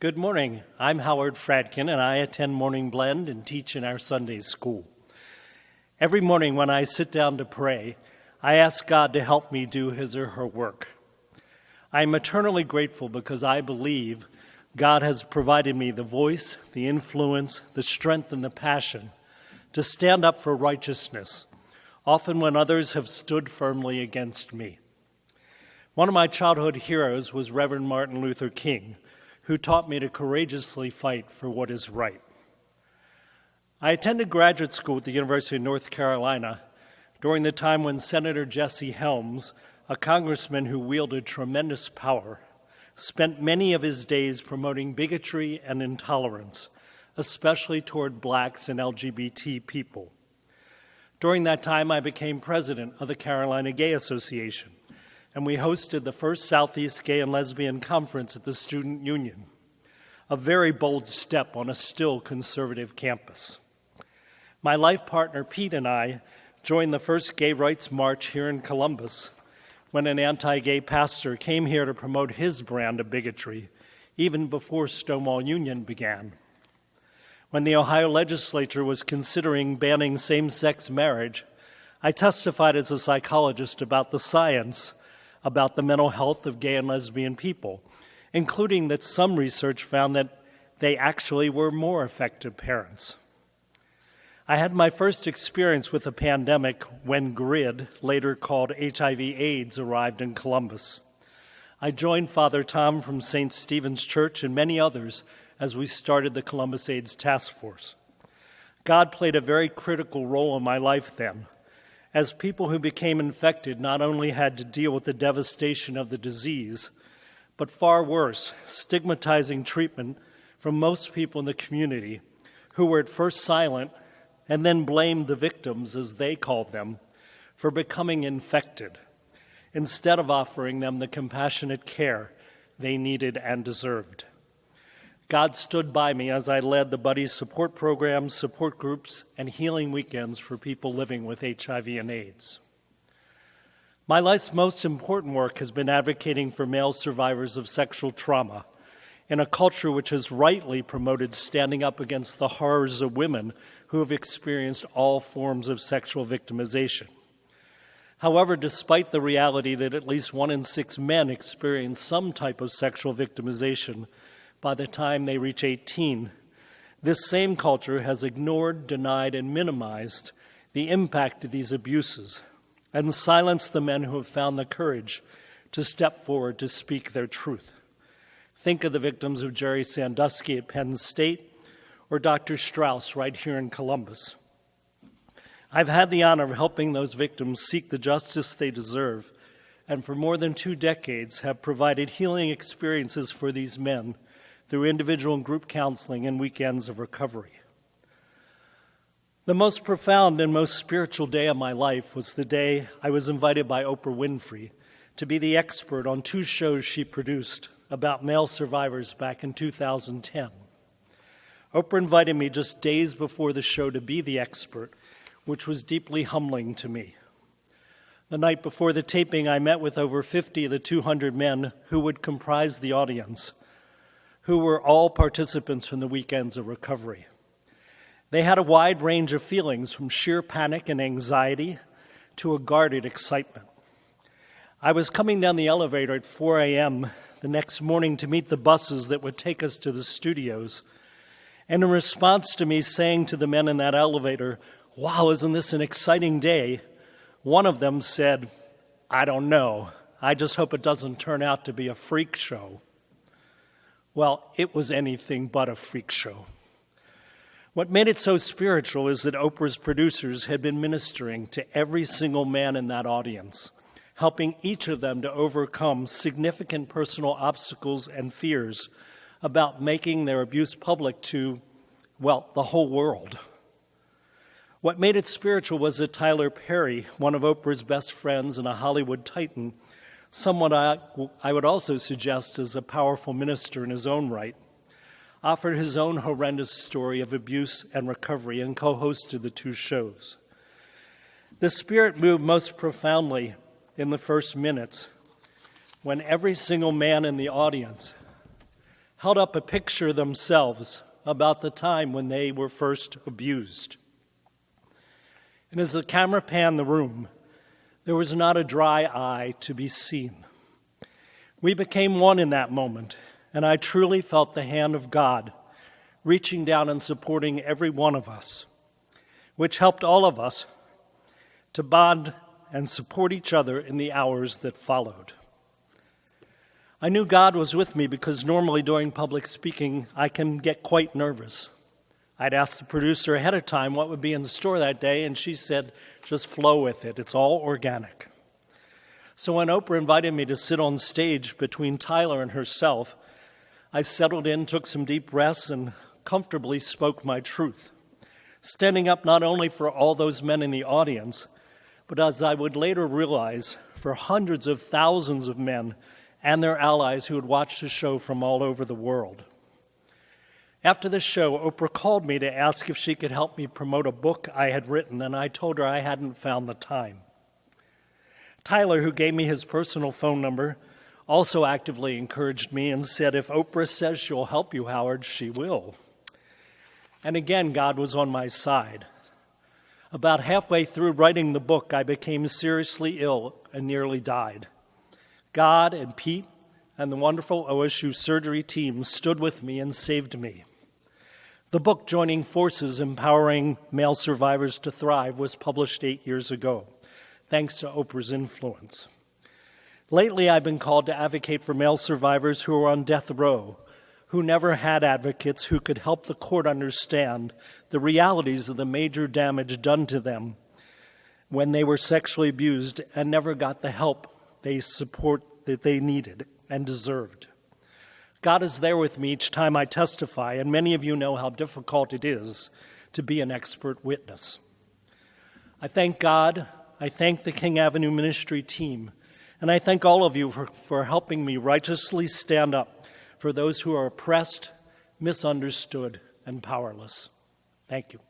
Good morning. I'm Howard Fradkin, and I attend Morning Blend and teach in our Sunday school. Every morning when I sit down to pray, I ask God to help me do his or her work. I am eternally grateful because I believe God has provided me the voice, the influence, the strength, and the passion to stand up for righteousness, often when others have stood firmly against me. One of my childhood heroes was Reverend Martin Luther King, who taught me to courageously fight for what is right. I attended graduate school at the University of North Carolina during the time when Senator Jesse Helms, a congressman who wielded tremendous power, spent many of his days promoting bigotry and intolerance, especially toward blacks and LGBT people. During that time, I became president of the Carolina Gay Association, and we hosted the first Southeast Gay and Lesbian Conference at the Student Union, a very bold step on a still conservative campus. My life partner, Pete, and I joined the first Gay Rights March here in Columbus when an anti-gay pastor came here to promote his brand of bigotry, even before Stonewall Union began. When the Ohio legislature was considering banning same-sex marriage, I testified as a psychologist about the science about the mental health of gay and lesbian people, including that some research found that they actually were more effective parents. I had my first experience with the pandemic when GRID, later called HIV/AIDS, arrived in Columbus. I joined Father Tom from St. Stephen's Church and many others as we started the Columbus AIDS Task Force. God played a very critical role in my life then, as people who became infected not only had to deal with the devastation of the disease, but far worse, stigmatizing treatment from most people in the community who were at first silent and then blamed the victims, as they called them, for becoming infected, instead of offering them the compassionate care they needed and deserved. God stood by me as I led the Buddy support programs, support groups, and healing weekends for people living with HIV and AIDS. My life's most important work has been advocating for male survivors of sexual trauma in a culture which has rightly promoted standing up against the horrors of women who have experienced all forms of sexual victimization. However, despite the reality that at least 1 in 6 men experience some type of sexual victimization by the time they reach 18, this same culture has ignored, denied, and minimized the impact of these abuses and silenced the men who have found the courage to step forward to speak their truth. Think of the victims of Jerry Sandusky at Penn State or Dr. Strauss right here in Columbus. I've had the honor of helping those victims seek the justice they deserve, and for more than 2 decades have provided healing experiences for these men through individual and group counseling and weekends of recovery. The most profound and most spiritual day of my life was the day I was invited by Oprah Winfrey to be the expert on 2 shows she produced about male survivors back in 2010. Oprah invited me just days before the show to be the expert, which was deeply humbling to me. The night before the taping, I met with over 50 of the 200 men who would comprise the audience, who were all participants from the weekends of recovery. They had a wide range of feelings, from sheer panic and anxiety to a guarded excitement. I was coming down the elevator at 4 a.m. the next morning to meet the buses that would take us to the studios, and in response to me saying to the men in that elevator, "Wow, isn't this an exciting day?" one of them said, "I don't know. I just hope it doesn't turn out to be a freak show." Well, it was anything but a freak show. What made it so spiritual is that Oprah's producers had been ministering to every single man in that audience, helping each of them to overcome significant personal obstacles and fears about making their abuse public to, well, the whole world. What made it spiritual was that Tyler Perry, one of Oprah's best friends and a Hollywood titan, someone I would also suggest as a powerful minister in his own right, offered his own horrendous story of abuse and recovery and co-hosted the 2 shows. The Spirit moved most profoundly in the first minutes when every single man in the audience held up a picture themselves about the time when they were first abused. And as the camera panned the room, there was not a dry eye to be seen. We became one in that moment, and I truly felt the hand of God reaching down and supporting every one of us, which helped all of us to bond and support each other in the hours that followed. I knew God was with me because normally during public speaking, I can get quite nervous. I'd asked the producer ahead of time what would be in store that day, and she said, just flow with it. It's all organic. So when Oprah invited me to sit on stage between Tyler and herself, I settled in, took some deep breaths, and comfortably spoke my truth, standing up not only for all those men in the audience, but as I would later realize, for hundreds of thousands of men and their allies who had watched the show from all over the world. After the show, Oprah called me to ask if she could help me promote a book I had written, and I told her I hadn't found the time. Tyler, who gave me his personal phone number, also actively encouraged me and said, if Oprah says she'll help you, Howard, she will. And again, God was on my side. About halfway through writing the book, I became seriously ill and nearly died. God and Pete and the wonderful OSU surgery team stood with me and saved me. The book, Joining Forces, Empowering Male Survivors to Thrive, was published 8 years ago, thanks to Oprah's influence. Lately, I've been called to advocate for male survivors who are on death row, who never had advocates who could help the court understand the realities of the major damage done to them when they were sexually abused and never got the help that they needed and deserved. God is there with me each time I testify, and many of you know how difficult it is to be an expert witness. I thank God, I thank the King Avenue Ministry team, and I thank all of you for helping me righteously stand up for those who are oppressed, misunderstood, and powerless. Thank you.